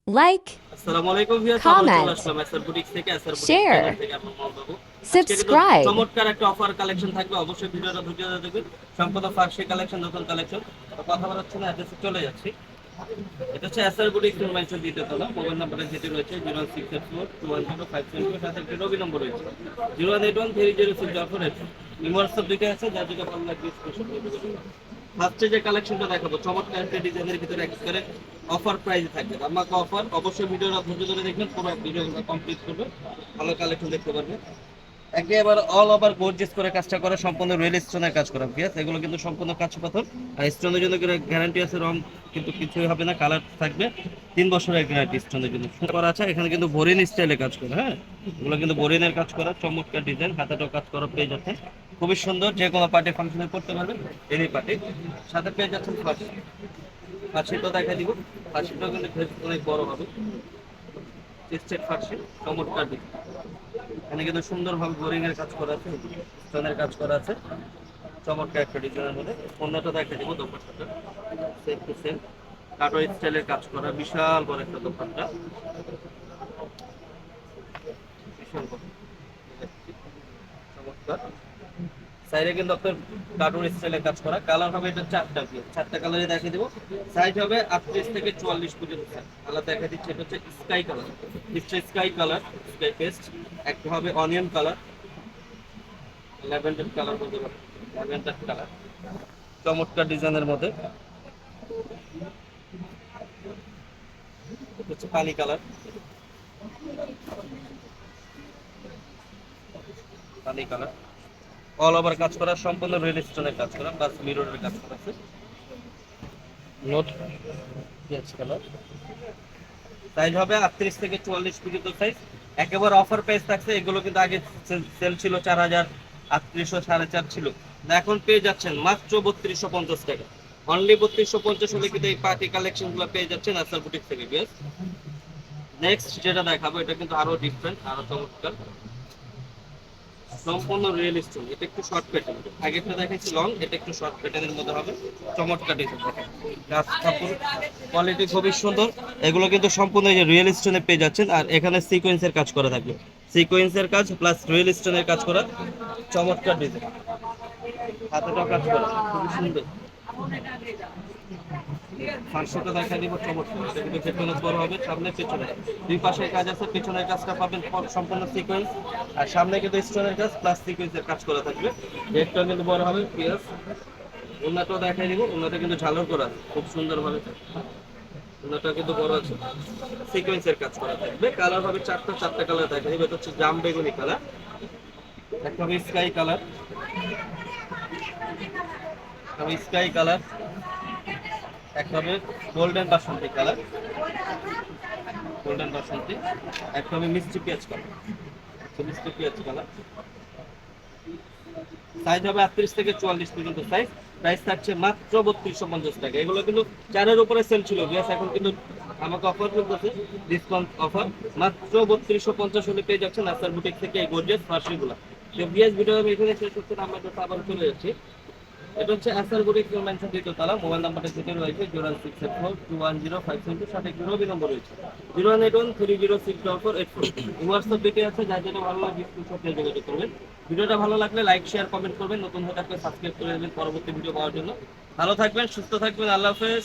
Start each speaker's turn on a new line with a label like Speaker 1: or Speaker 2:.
Speaker 1: like,
Speaker 2: আসসালামু আলাইকুম viewers, আবার চলে
Speaker 1: comment,
Speaker 2: আসলাম এসআর বুটিক থেকে। এসআর বুটিক চ্যানেল
Speaker 1: share,
Speaker 2: থেকে আপনার বাবু। আজকে কিন্তু
Speaker 1: subscribe.
Speaker 2: চমৎকার একটা অফার কালেকশন থাকবে, অবশ্যই ভিডিওটা ধৈর্য ধরে দেখবেন। সম্পূর্ণ ফার্সি কালেকশন, নতুন কালেকশন। তো কথা বলা হচ্ছে না, অ্যাড্রেসে চলে যাচ্ছি। এটা হচ্ছে এসআর বুটিক মেনশন দ্বিতীয় তলা। মোবাইল নাম্বারে যেটি রয়েছে 068421057 সাথে একটি রবি নম্বর রয়েছে 018130604। হোয়াটসঅ্যাপ দুইটা আছে, যার যেটা ভালো লাগবে স্ক্রিনশট দিয়ে দিবেন। ফার্স্টে যে কালেকশনটা দেখাবো চমৎকার একটা ডিজাইনের ভিতরে একেবারে অফার প্রাইসে থাকবে, ধামাকা অফার। অবশ্যই ভিডিওটা ধৈর্য ধরে দেখবেন, পুরো ভিডিওটা কমপ্লিট করবে, ভালো কালেকশন দেখতে পারবেন। একেবারে অল ওভার গর্জিয়াস করে কাজটা করা, সম্পূর্ণ রিয়েল স্টোনের কাজ করা। ঠিক আছে, এগুলো কিন্তু সম্পূর্ণ কাঁচ পাথর আর স্টোনের জন্য গ্যারান্টি আছে, রং কিন্তু কিছুই হবে না, কালার থাকবে 3 বছরের গ্যারান্টি। স্টোনের জন্য করা আছে, এখানে কিন্তু বোরিন স্টাইলে কাজ করা। হ্যাঁ, এগুলো কিন্তু বোরিনের কাজ করা, চমৎকার ডিজাইন, হাতাটাও কাজ করা পেয়ে যাচ্ছে, খুবই সুন্দর। যে কোনো পার্টি ফাংশনে করতে পারবেন, এনি পার্টি। সাথে পেয়ে যাচ্ছেন ফার্সি। ফার্সিটাও দেখা দিব, ফার্সিটাও কিন্তু অনেক বড় হবে, স্টেট ফার্সি, চমৎকার ডিজাইন। এখানে কিন্তু সুন্দরভাবে বোরিং এর কাজ করা আছে, স্টোনের কাজ করা আছে, চমৎকার একটা ডিজাইনের মধ্যে। অন্যটা দেখা দিব, দোপাট্টাটা সেম টু সেম কাটো স্টাইলের কাজ করা, বিশাল বড় একটা দোপাট্টা, বিশাল বড়, চমৎকার। সাইডে কিন্তু আপনার কার্টুন স্টাইলে কাজ করা, কালার হবে এটা চারটা কালারে দেখিয়ে দেবো। সাইজ হবে 38 থেকে 44 পর্যন্ত। কালার দেখা দিচ্ছে, এটা হচ্ছে sky colour, sky colour, sky paste. একটা হবে অনিয়ন কালার, ল্যাভেন্ডার কালার বলতে পারেন, ল্যাভেন্ডার কালার, চমৎকার ডিজাইনের মধ্যে। এটা হচ্ছে পানি কালার, পানি কালার, অল ওভার কাজ করা, সম্পূর্ণ রিয়েল স্টোনের কাজ করা, প্লাস মিররের কাজ করা আছে। নোট পেঁয়াজ কালার, সাইজ হবে 38 থেকে 44 পর্যন্ত সাইজ। একেবারে অফার প্রাইস থাকছে, এগুলো কিন্তু আগে সেল ছিল 4000, 3800, 4.5 ছিল, এখন পেয়ে যাচ্ছেন মাত্র 3250 টাকা। অনলি 3250 হলে কিন্তু এই পার্টি কালেকশন গুলো পেয়ে যাচ্ছেন আসার বুটিক থেকে। বেশ, নেক্সট যেটা দেখাবো এটা কিন্তু আরো ডিফারেন্ট, আরো চমৎকার, সম্পূর্ণ রিয়েল স্টোন। এটা একটু শর্ট প্যাটার্ন, আগেরটা দেখাচ্ছি লং, এটা একটু শর্ট প্যাটার্নের মধ্যে হবে, চমৎকার ডিজাইন। কাজ কাপড় কোয়ালিটি খুবই সুন্দর। এগুলো কিন্তু সম্পূর্ণ এই যে রিয়েল স্টোনে পেয়ে যাচ্ছেন, আর এখানে সিকোয়েন্সের কাজ করা থাকবে, সিকোয়েন্সের কাজ প্লাস রিয়েল স্টোনের কাজ করা, চমৎকার ডিজাইন, হাতেটাও কাজ করা, খুবই সুন্দর। ফার্স্টটা দেখা দিব, চমৎকার। এটা কিন্তু পেছনে বড় হবে, সামনে পেছনে দুই পাশে কাজ আছে, পেছনের কাজটা পাবেন সম্পূর্ণ সিকোয়েন্স, আর সামনে কিন্তু স্টোনের কাজ প্লাস সিকোয়েন্সের কাজ করা থাকবে। রেটটা কিন্তু বড় হবে, পিয়াস। ওনাটাও দেখাই দিব, ওনাটা কিন্তু ঝালর করা খুব সুন্দর ভাবে, ওনাটা কিন্তু বড় আছে, সিকোয়েন্সের কাজ করা থাকবে। কালার হবে চারটা কালার দেখা দিবে। এটা হচ্ছে জাম বেগুনি কালার, একটা হবে স্কাই কালার, একটা স্কাই কালার, একটা হবে গোল্ডেন বাসন্তী কালার, গোল্ডেন বাসন্তী, একটা হবে মিষ্টি পেঁয়াজ কালার, মিষ্টি পেঁয়াজ কালার। সাইজ হবে 38 থেকে 44 পর্যন্ত সাইজ। প্রাইস থাকছে মাত্র 3250 টাকা। এগুলো কিন্তু 4-এর উপরে সেল ছিল গ্যাস, এখন কিন্তু আমাকে অফার করতেছে, ডিসকাউন্ট অফার, মাত্র 3250 হলে পেয়ে যাচ্ছেন আসার বুটিক থেকে এই গর্জিয়াস ফার্সিগুলো। তো বিএস ভিডিও আমি এখানে শেষ করতে, আমার কাছে আবার চলে যাচ্ছি। এটা হচ্ছে এসআর বুটিক মেনশন দ্বিতীয় তলা। মোবাইল নাম্বারটা যেটা রয়েছে 01674210572, সাথে একটি রবি নম্বর রয়েছে 08130648484। হোয়াটসঅ্যাপ দিকে আছে, যার যেটা ভালো লাগে স্ক্রিনশট দিয়ে যোগাযোগ করবেন। ভিডিওটা ভালো লাগলে লাইক শেয়ার কমেন্ট করবেন, নতুন হয়ে থাকলে সাবস্ক্রাইব করে দেবেন পরবর্তী ভিডিও পাওয়ার জন্য। ভালো থাকবেন, সুস্থ থাকবেন, আল্লাহ হাফেজ।